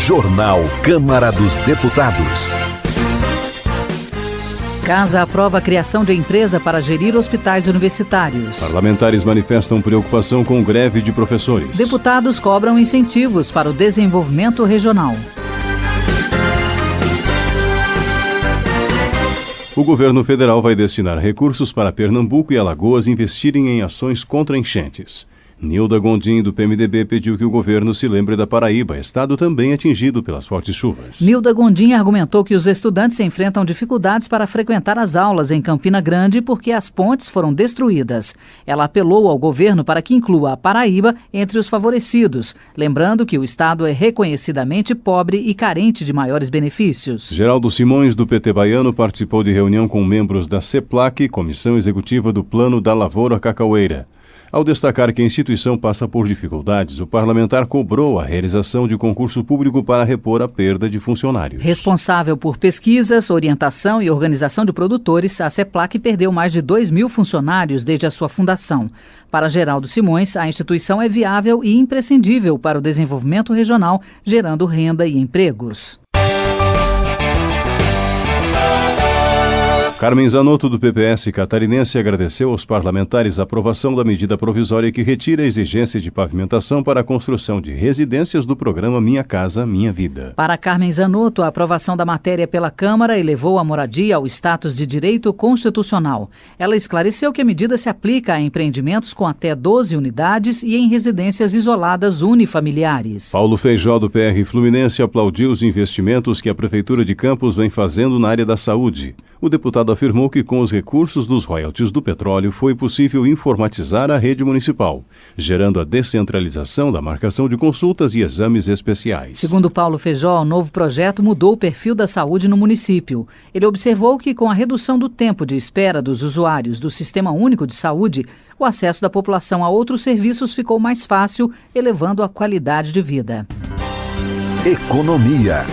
Jornal Câmara dos Deputados. Casa aprova a criação de empresa para gerir hospitais universitários. Parlamentares manifestam preocupação com greve de professores. Deputados cobram incentivos para o desenvolvimento regional. O governo federal vai destinar recursos para Pernambuco e Alagoas investirem em ações contra enchentes. Nilda Gondim, do PMDB, pediu que o governo se lembre da Paraíba, estado também atingido pelas fortes chuvas. Nilda Gondim argumentou que os estudantes enfrentam dificuldades para frequentar as aulas em Campina Grande porque as pontes foram destruídas. Ela apelou ao governo para que inclua a Paraíba entre os favorecidos, lembrando que o estado é reconhecidamente pobre e carente de maiores benefícios. Geraldo Simões, do PT baiano, participou de reunião com membros da CEPLAC, Comissão Executiva do Plano da Lavoura Cacaueira. Ao destacar que a instituição passa por dificuldades, o parlamentar cobrou a realização de concurso público para repor a perda de funcionários. Responsável por pesquisas, orientação e organização de produtores, a CEPLAC perdeu mais de 2.000 funcionários desde a sua fundação. Para Geraldo Simões, a instituição é viável e imprescindível para o desenvolvimento regional, gerando renda e empregos. Carmen Zanotto, do PPS catarinense, agradeceu aos parlamentares a aprovação da medida provisória que retira a exigência de pavimentação para a construção de residências do programa Minha Casa, Minha Vida. Para Carmen Zanotto, a aprovação da matéria pela Câmara elevou a moradia ao status de direito constitucional. Ela esclareceu que a medida se aplica a empreendimentos com até 12 unidades e em residências isoladas unifamiliares. Paulo Feijó, do PR Fluminense, aplaudiu os investimentos que a Prefeitura de Campos vem fazendo na área da saúde. O deputado afirmou que com os recursos dos royalties do petróleo foi possível informatizar a rede municipal, gerando a descentralização da marcação de consultas e exames especiais. Segundo Paulo Feijó, o novo projeto mudou o perfil da saúde no município. Ele observou que com a redução do tempo de espera dos usuários do Sistema Único de Saúde, o acesso da população a outros serviços ficou mais fácil, elevando a qualidade de vida. Economia.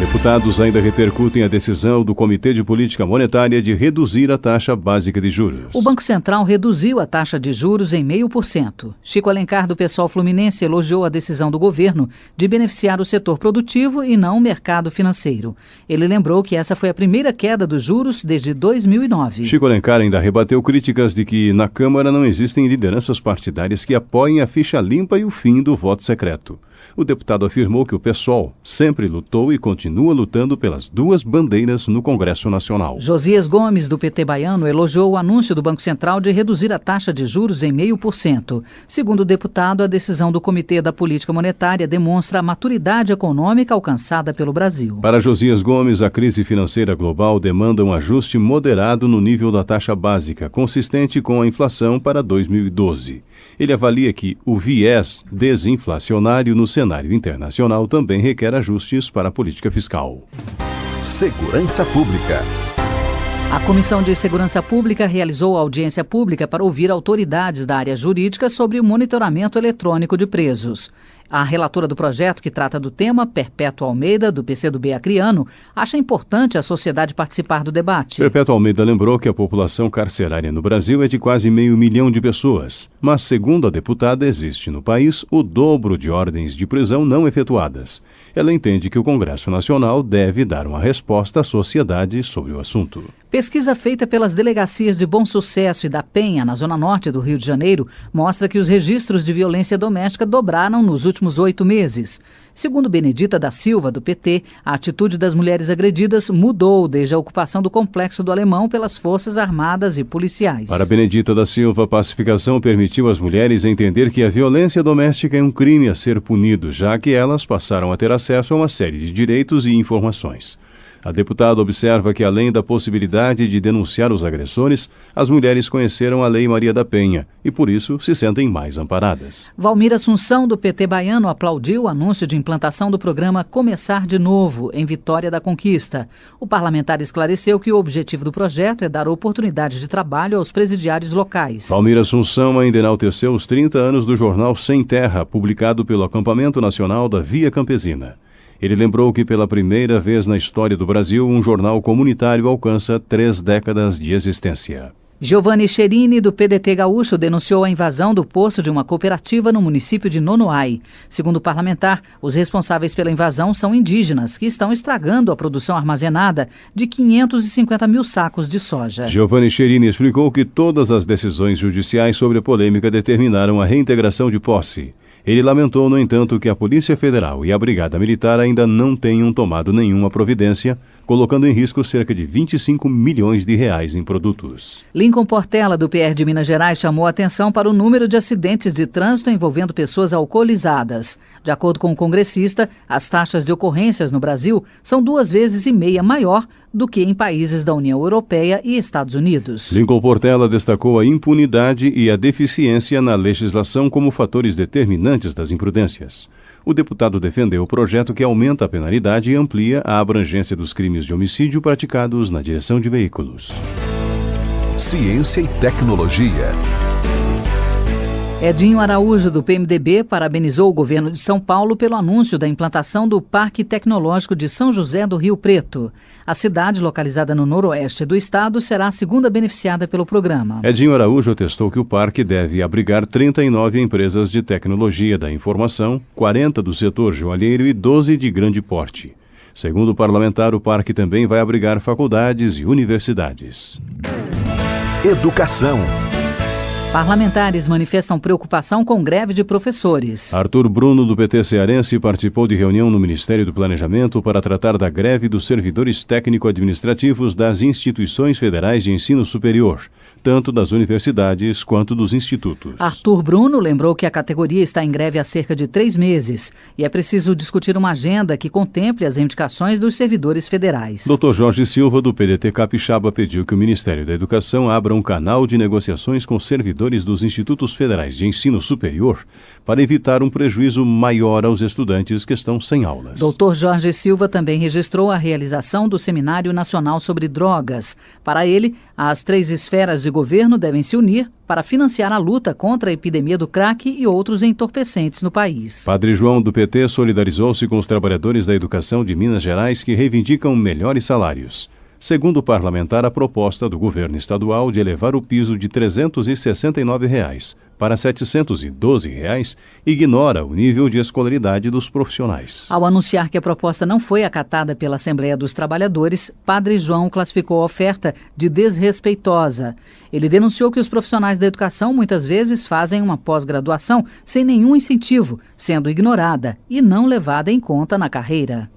Deputados ainda repercutem a decisão do Comitê de Política Monetária de reduzir a taxa básica de juros. O Banco Central reduziu a taxa de juros em 0,5%. Chico Alencar, do PSOL Fluminense, elogiou a decisão do governo de beneficiar o setor produtivo e não o mercado financeiro. Ele lembrou que essa foi a primeira queda dos juros desde 2009. Chico Alencar ainda rebateu críticas de que na Câmara não existem lideranças partidárias que apoiem a ficha limpa e o fim do voto secreto. O deputado afirmou que o PSOL sempre lutou e continua lutando pelas duas bandeiras no Congresso Nacional. Josias Gomes, do PT baiano, elogiou o anúncio do Banco Central de reduzir a taxa de juros em 0,5%. Segundo o deputado, a decisão do Comitê da Política Monetária demonstra a maturidade econômica alcançada pelo Brasil. Para Josias Gomes, a crise financeira global demanda um ajuste moderado no nível da taxa básica, consistente com a inflação para 2012. Ele avalia que o viés desinflacionário no cenário internacional também requer ajustes para a política fiscal. Segurança Pública. A Comissão de Segurança Pública realizou audiência pública para ouvir autoridades da área jurídica sobre o monitoramento eletrônico de presos. A relatora do projeto que trata do tema, Perpétua Almeida, do PCdoB Acreano, acha importante a sociedade participar do debate. Perpétua Almeida lembrou que a população carcerária no Brasil é de quase 500 mil de pessoas, mas, segundo a deputada, existe no país o dobro de ordens de prisão não efetuadas. Ela entende que o Congresso Nacional deve dar uma resposta à sociedade sobre o assunto. Pesquisa feita pelas delegacias de Bom Sucesso e da Penha, na zona norte do Rio de Janeiro, mostra que os registros de violência doméstica dobraram nos últimos 8 meses. Segundo Benedita da Silva, do PT, a atitude das mulheres agredidas mudou desde a ocupação do Complexo do Alemão pelas Forças Armadas e policiais. Para Benedita da Silva, a pacificação permitiu às mulheres entender que a violência doméstica é um crime a ser punido, já que elas passaram a ter acesso a uma série de direitos e informações. A deputada observa que, além da possibilidade de denunciar os agressores, as mulheres conheceram a Lei Maria da Penha e, por isso, se sentem mais amparadas. Valmir Assunção, do PT baiano, aplaudiu o anúncio de implantação do programa Começar de Novo, em Vitória da Conquista. O parlamentar esclareceu que o objetivo do projeto é dar oportunidade de trabalho aos presidiários locais. Valmir Assunção ainda enalteceu os 30 anos do jornal Sem Terra, publicado pelo Acampamento Nacional da Via Campesina. Ele lembrou que pela primeira vez na história do Brasil, um jornal comunitário alcança 3 décadas de existência. Giovanni Cherini, do PDT Gaúcho, denunciou a invasão do poço de uma cooperativa no município de Nonoai. Segundo o parlamentar, os responsáveis pela invasão são indígenas, que estão estragando a produção armazenada de 550 mil sacos de soja. Giovanni Cherini explicou que todas as decisões judiciais sobre a polêmica determinaram a reintegração de posse. Ele lamentou, no entanto, que a Polícia Federal e a Brigada Militar ainda não tenham tomado nenhuma providência, colocando em risco cerca de 25 milhões de reais em produtos. Lincoln Portela, do PR de Minas Gerais, chamou a atenção para o número de acidentes de trânsito envolvendo pessoas alcoolizadas. De acordo com o congressista, as taxas de ocorrências no Brasil são 2,5 vezes maior do que em países da União Europeia e Estados Unidos. Lincoln Portela destacou a impunidade e a deficiência na legislação como fatores determinantes das imprudências. O deputado defendeu o projeto que aumenta a penalidade e amplia a abrangência dos crimes de homicídio praticados na direção de veículos. Ciência e tecnologia. Edinho Araújo, do PMDB, parabenizou o governo de São Paulo pelo anúncio da implantação do Parque Tecnológico de São José do Rio Preto. A cidade, localizada no noroeste do estado, será a segunda beneficiada pelo programa. Edinho Araújo atestou que o parque deve abrigar 39 empresas de tecnologia da informação, 40 do setor joalheiro e 12 de grande porte. Segundo o parlamentar, o parque também vai abrigar faculdades e universidades. Educação. Parlamentares manifestam preocupação com greve de professores. Arthur Bruno, do PT cearense, participou de reunião no Ministério do Planejamento para tratar da greve dos servidores técnico-administrativos das instituições federais de ensino superior, tanto das universidades quanto dos institutos. Arthur Bruno lembrou que a categoria está em greve há cerca de 3 meses e é preciso discutir uma agenda que contemple as reivindicações dos servidores federais. Dr. Jorge Silva, do PDT Capixaba, pediu que o Ministério da Educação abra um canal de negociações com servidores dos institutos federais de ensino superior para evitar um prejuízo maior aos estudantes que estão sem aulas. Dr. Jorge Silva também registrou a realização do Seminário Nacional sobre Drogas. Para ele, as 3 esferas de governo devem se unir para financiar a luta contra a epidemia do crack e outros entorpecentes no país. Padre João, do PT, solidarizou-se com os trabalhadores da educação de Minas Gerais que reivindicam melhores salários. Segundo o parlamentar, a proposta do governo estadual de elevar o piso de R$ 369 para R$ 712 ignora o nível de escolaridade dos profissionais. Ao anunciar que a proposta não foi acatada pela Assembleia dos Trabalhadores, Padre João classificou a oferta de desrespeitosa. Ele denunciou que os profissionais da educação muitas vezes fazem uma pós-graduação sem nenhum incentivo, sendo ignorada e não levada em conta na carreira.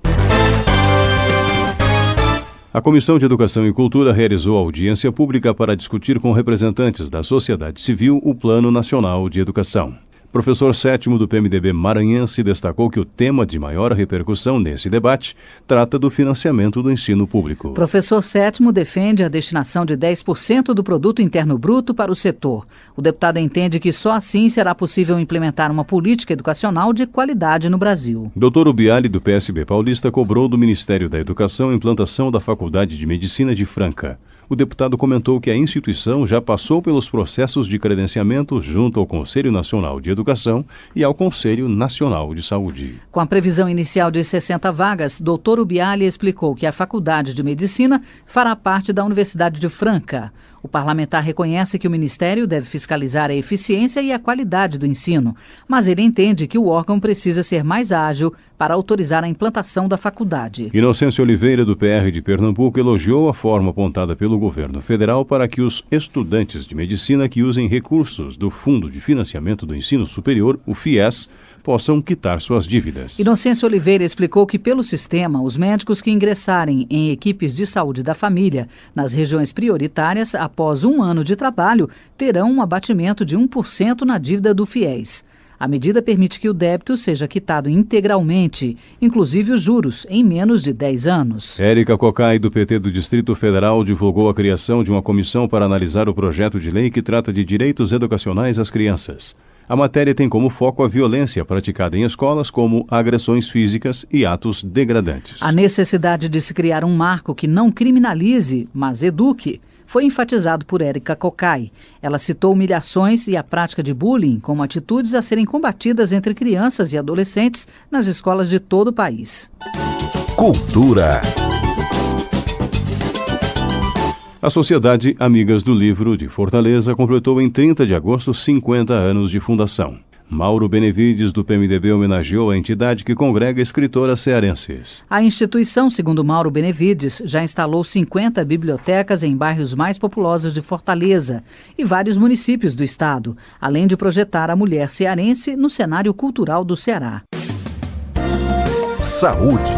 A Comissão de Educação e Cultura realizou audiência pública para discutir com representantes da sociedade civil o Plano Nacional de Educação. Professor Sétimo, do PMDB maranhense, destacou que o tema de maior repercussão nesse debate trata do financiamento do ensino público. Professor Sétimo defende a destinação de 10% do produto interno bruto para o setor. O deputado entende que só assim será possível implementar uma política educacional de qualidade no Brasil. Dr. Ubiali, do PSB paulista, cobrou do Ministério da Educação a implantação da Faculdade de Medicina de Franca. O deputado comentou que a instituição já passou pelos processos de credenciamento junto ao Conselho Nacional de Educação e ao Conselho Nacional de Saúde. Com a previsão inicial de 60 vagas, Dr. Ubiali explicou que a Faculdade de Medicina fará parte da Universidade de Franca. O parlamentar reconhece que o Ministério deve fiscalizar a eficiência e a qualidade do ensino, mas ele entende que o órgão precisa ser mais ágil para autorizar a implantação da faculdade. Inocêncio Oliveira, do PR de Pernambuco, elogiou a forma apontada pelo governo federal para que os estudantes de medicina que usem recursos do Fundo de Financiamento do Ensino Superior, o FIES, possam quitar suas dívidas. Inocêncio Oliveira explicou que, pelo sistema, os médicos que ingressarem em equipes de saúde da família nas regiões prioritárias, após 1 ano de trabalho, terão um abatimento de 1% na dívida do FIES. A medida permite que o débito seja quitado integralmente, inclusive os juros, em menos de 10 anos. Érica Cocai, do PT do Distrito Federal, divulgou a criação de uma comissão para analisar o projeto de lei que trata de direitos educacionais às crianças. A matéria tem como foco a violência praticada em escolas, como agressões físicas e atos degradantes. A necessidade de se criar um marco que não criminalize, mas eduque, foi enfatizado por Érica Cocai. Ela citou humilhações e a prática de bullying como atitudes a serem combatidas entre crianças e adolescentes nas escolas de todo o país. Cultura. A Sociedade Amigas do Livro de Fortaleza completou em 30 de agosto 50 anos de fundação. Mauro Benevides, do PMDB, homenageou a entidade que congrega escritoras cearenses. A instituição, segundo Mauro Benevides, já instalou 50 bibliotecas em bairros mais populosos de Fortaleza e vários municípios do estado, além de projetar a mulher cearense no cenário cultural do Ceará. Saúde.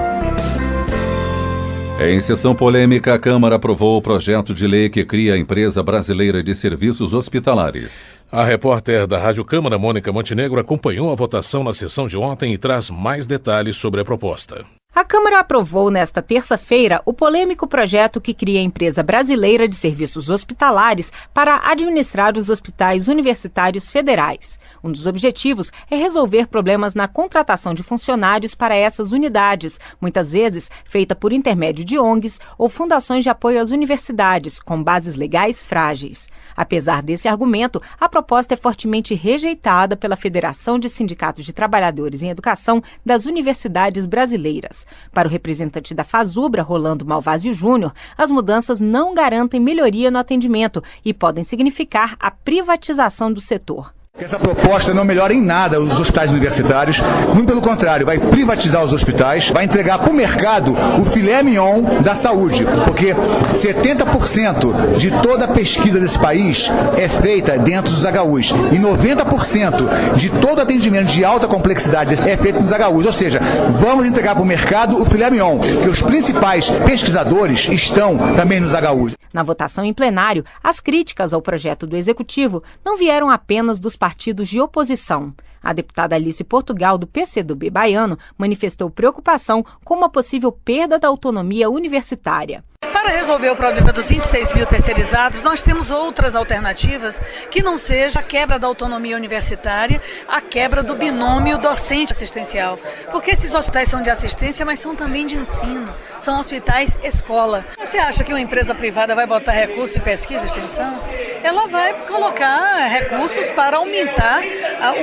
Em sessão polêmica, a Câmara aprovou o projeto de lei que cria a Empresa Brasileira de Serviços Hospitalares. A repórter da Rádio Câmara, Mônica Montenegro, acompanhou a votação na sessão de ontem e traz mais detalhes sobre a proposta. A Câmara aprovou nesta terça-feira o polêmico projeto que cria a Empresa Brasileira de Serviços Hospitalares para administrar os hospitais universitários federais. Um dos objetivos é resolver problemas na contratação de funcionários para essas unidades, muitas vezes feita por intermédio de ONGs ou fundações de apoio às universidades, com bases legais frágeis. Apesar desse argumento, a proposta é fortemente rejeitada pela Federação de Sindicatos de Trabalhadores em Educação das Universidades Brasileiras. Para o representante da FASUBRA, Rolando Malvásio Júnior, as mudanças não garantem melhoria no atendimento e podem significar a privatização do setor. Essa proposta não melhora em nada os hospitais universitários, muito pelo contrário, vai privatizar os hospitais, vai entregar para o mercado o filé mignon da saúde, porque 70% de toda a pesquisa desse país é feita dentro dos HUs e 90% de todo atendimento de alta complexidade é feito nos HUs, ou seja, vamos entregar para o mercado o filé mignon, que os principais pesquisadores estão também nos HUs. Na votação em plenário, as críticas ao projeto do Executivo não vieram apenas dos partidos de oposição. A deputada Alice Portugal, do PCdoB baiano, manifestou preocupação com uma possível perda da autonomia universitária. Para resolver o problema dos 26 mil terceirizados, nós temos outras alternativas que não seja a quebra da autonomia universitária, a quebra do binômio docente-assistencial. Porque esses hospitais são de assistência, mas são também de ensino. São hospitais escola. Você acha que uma empresa privada vai botar recurso em pesquisa e extensão? Ela vai colocar recursos para aumentar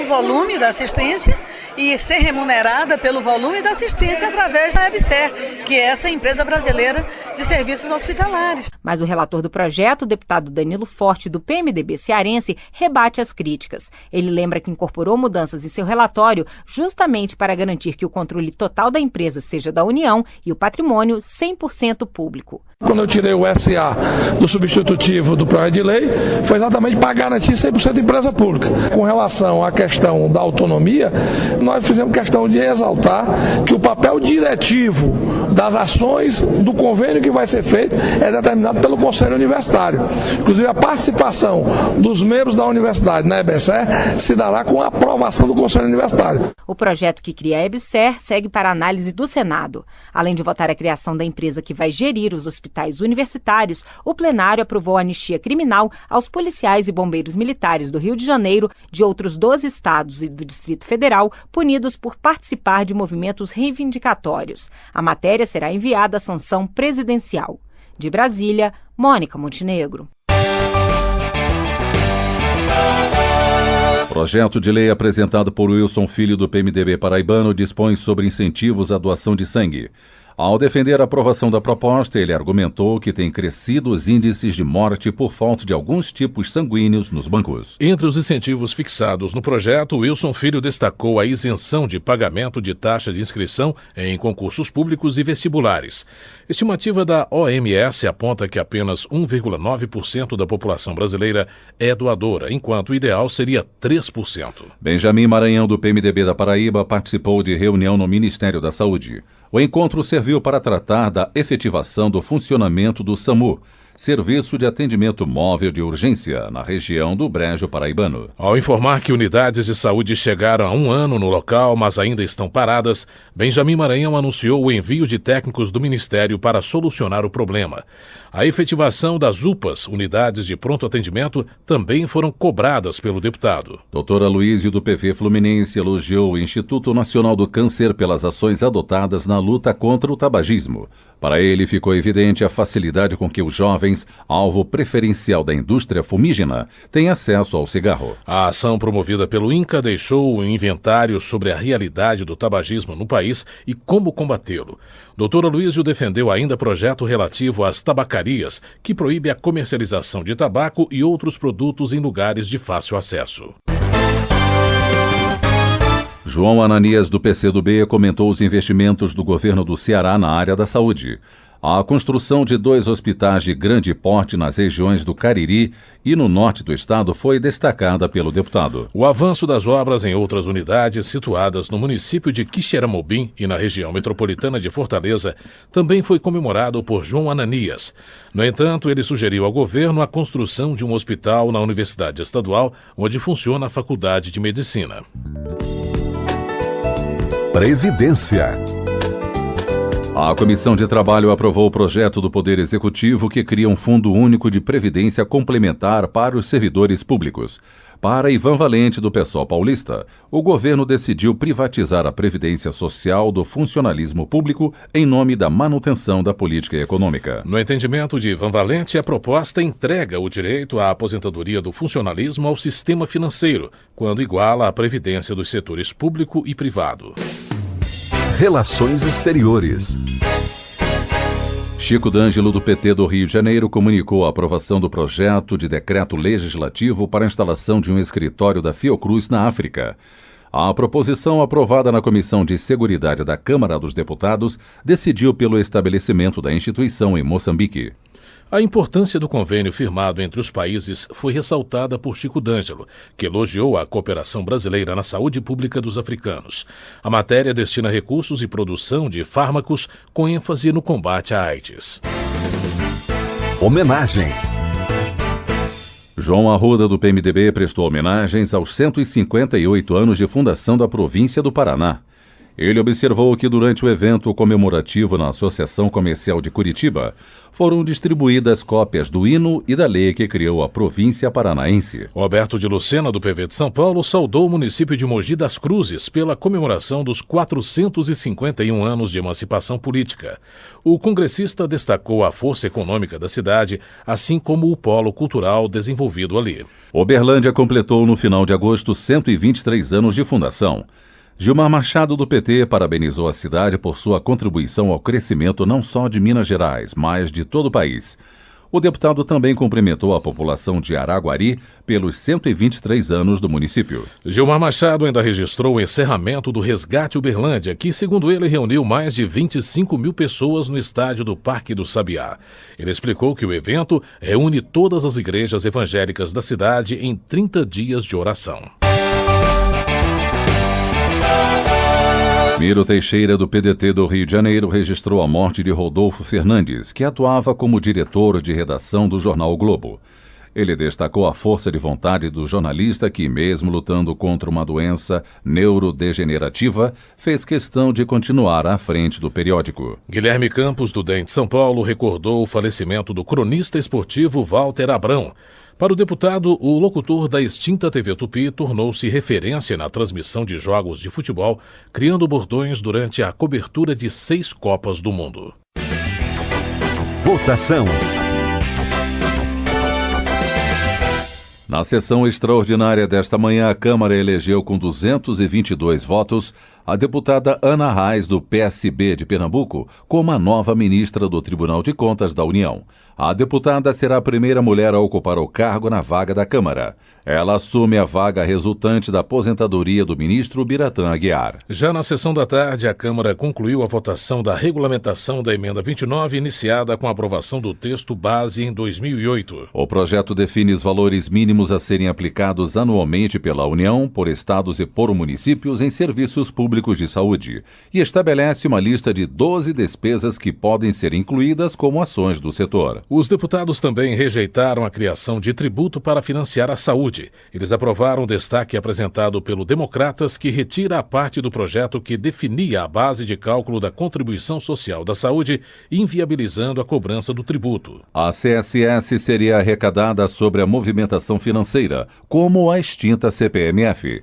o volume da assistência e ser remunerada pelo volume da assistência através da EBSER, que é essa empresa brasileira de serviços hospitalares. Mas o relator do projeto, o deputado Danilo Forte, do PMDB cearense, rebate as críticas. Ele lembra que incorporou mudanças em seu relatório justamente para garantir que o controle total da empresa seja da União e o patrimônio 100% público. Quando eu tirei o SA do substitutivo do projeto de lei, foi exatamente para garantir 100% empresa pública. Com relação à questão da autonomia, nós fizemos questão de exaltar que o papel diretivo das ações do convênio que vai ser feito é determinado pelo Conselho Universitário. Inclusive, a participação dos membros da universidade na EBSER se dará com a aprovação do Conselho Universitário. O projeto que cria a EBSER segue para a análise do Senado. Além de votar a criação da empresa que vai gerir os hospitais universitários, o plenário aprovou a anistia criminal aos policiais e bombeiros militares do Rio de Janeiro, de outros 12 estados e do Distrito Federal, punidos por participar de movimentos reivindicatórios. A matéria será enviada à sanção presidencial. De Brasília, Mônica Montenegro. Projeto de lei apresentado por Wilson Filho, do PMDB paraibano, dispõe sobre incentivos à doação de sangue. Ao defender a aprovação da proposta, ele argumentou que tem crescido os índices de morte por falta de alguns tipos sanguíneos nos bancos. Entre os incentivos fixados no projeto, Wilson Filho destacou a isenção de pagamento de taxa de inscrição em concursos públicos e vestibulares. Estimativa da OMS aponta que apenas 1,9% da população brasileira é doadora, enquanto o ideal seria 3%. Benjamin Maranhão, do PMDB da Paraíba, participou de reunião no Ministério da Saúde. O encontro serviu para tratar da efetivação do funcionamento do SAMU, Serviço de Atendimento Móvel de Urgência, na região do Brejo Paraibano. Ao informar que unidades de saúde chegaram há um ano no local, mas ainda estão paradas, Benjamin Maranhão anunciou o envio de técnicos do Ministério para solucionar o problema. A efetivação das UPAs, unidades de pronto atendimento, também foram cobradas pelo deputado. Doutor Aloísio, do PV Fluminense, elogiou o Instituto Nacional do Câncer pelas ações adotadas na luta contra o tabagismo. Para ele, ficou evidente a facilidade com que os jovens jovens, alvo preferencial da indústria fumígena, têm acesso ao cigarro. A ação promovida pelo INCA deixou um inventário sobre a realidade do tabagismo no país e como combatê-lo. Dr. Aloysio defendeu ainda projeto relativo às tabacarias, que proíbe a comercialização de tabaco e outros produtos em lugares de fácil acesso. João Ananias, do PCdoB, comentou os investimentos do governo do Ceará na área da saúde. A construção de 2 hospitais de grande porte nas regiões do Cariri e no norte do estado foi destacada pelo deputado. O avanço das obras em outras unidades situadas no município de Quixeramobim e na região metropolitana de Fortaleza também foi comemorado por João Ananias. No entanto, ele sugeriu ao governo a construção de um hospital na Universidade Estadual, onde funciona a Faculdade de Medicina. Previdência. A Comissão de Trabalho aprovou o projeto do Poder Executivo que cria um Fundo Único de Previdência Complementar para os servidores públicos. Para Ivan Valente, do PSOL paulista, o governo decidiu privatizar a Previdência Social do funcionalismo público em nome da manutenção da política econômica. No entendimento de Ivan Valente, a proposta entrega o direito à aposentadoria do funcionalismo ao sistema financeiro, quando iguala a previdência dos setores público e privado. Relações Exteriores. Chico D'Angelo, do PT do Rio de Janeiro, comunicou a aprovação do projeto de decreto legislativo para a instalação de um escritório da Fiocruz na África. A proposição, aprovada na Comissão de Seguridade da Câmara dos Deputados, decidiu pelo estabelecimento da instituição em Moçambique. A importância do convênio firmado entre os países foi ressaltada por Chico D'Angelo, que elogiou a cooperação brasileira na saúde pública dos africanos. A matéria destina recursos e produção de fármacos com ênfase no combate à AIDS. Homenagem. João Arruda, do PMDB, prestou homenagens aos 158 anos de fundação da província do Paraná. Ele observou que durante o evento comemorativo na Associação Comercial de Curitiba, foram distribuídas cópias do hino e da lei que criou a província paranaense. Roberto de Lucena, do PV de São Paulo, saudou o município de Mogi das Cruzes pela comemoração dos 451 anos de emancipação política. O congressista destacou a força econômica da cidade, assim como o polo cultural desenvolvido ali. Uberlândia completou no final de agosto 123 anos de fundação. Gilmar Machado, do PT, parabenizou a cidade por sua contribuição ao crescimento não só de Minas Gerais, mas de todo o país. O deputado também cumprimentou a população de Araguari pelos 123 anos do município. Gilmar Machado ainda registrou o encerramento do Resgate Uberlândia, que, segundo ele, reuniu mais de 25 mil pessoas no estádio do Parque do Sabiá. Ele explicou que o evento reúne todas as igrejas evangélicas da cidade em 30 dias de oração. Miro Teixeira, do PDT do Rio de Janeiro, registrou a morte de Rodolfo Fernandes, que atuava como diretor de redação do jornal O Globo. Ele destacou a força de vontade do jornalista que, mesmo lutando contra uma doença neurodegenerativa, fez questão de continuar à frente do periódico. Guilherme Campos, do DEM de São Paulo, recordou o falecimento do cronista esportivo Walter Abrão. Para o deputado, o locutor da extinta TV Tupi tornou-se referência na transmissão de jogos de futebol, criando bordões durante a cobertura de 6 Copas do Mundo. Votação. Na sessão extraordinária desta manhã, a Câmara elegeu com 222 votos a deputada Ana Reis, do PSB de Pernambuco, como a nova ministra do Tribunal de Contas da União. A deputada será a primeira mulher a ocupar o cargo na vaga da Câmara. Ela assume a vaga resultante da aposentadoria do ministro Biratã Aguiar. Já na sessão da tarde, a Câmara concluiu a votação da regulamentação da Emenda 29, iniciada com a aprovação do texto base em 2008. O projeto define os valores mínimos a serem aplicados anualmente pela União, por estados e por municípios em serviços públicos de saúde e estabelece uma lista de 12 despesas que podem ser incluídas como ações do setor. Os deputados também rejeitaram a criação de tributo para financiar a saúde. Eles aprovaram o destaque apresentado pelo Democratas, que retira a parte do projeto que definia a base de cálculo da contribuição social da saúde, inviabilizando a cobrança do tributo. A CSS seria arrecadada sobre a movimentação financeira, como a extinta CPMF.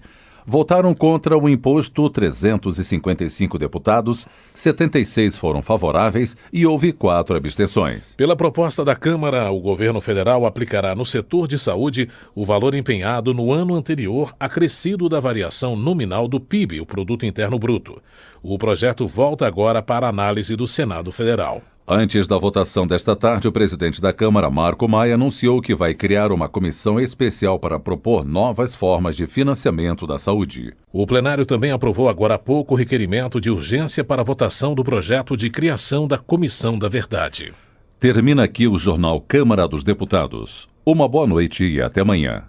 Votaram contra o imposto 355 deputados, 76 foram favoráveis e houve 4 abstenções. Pela proposta da Câmara, o governo federal aplicará no setor de saúde o valor empenhado no ano anterior acrescido da variação nominal do PIB, o Produto Interno Bruto. O projeto volta agora para a análise do Senado Federal. Antes da votação desta tarde, o presidente da Câmara, Marco Maia, anunciou que vai criar uma comissão especial para propor novas formas de financiamento da saúde. O plenário também aprovou agora há pouco o requerimento de urgência para a votação do projeto de criação da Comissão da Verdade. Termina aqui o Jornal Câmara dos Deputados. Uma boa noite e até amanhã.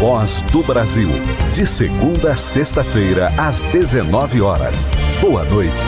Voz do Brasil. De segunda a sexta-feira, às 19 horas. Boa noite.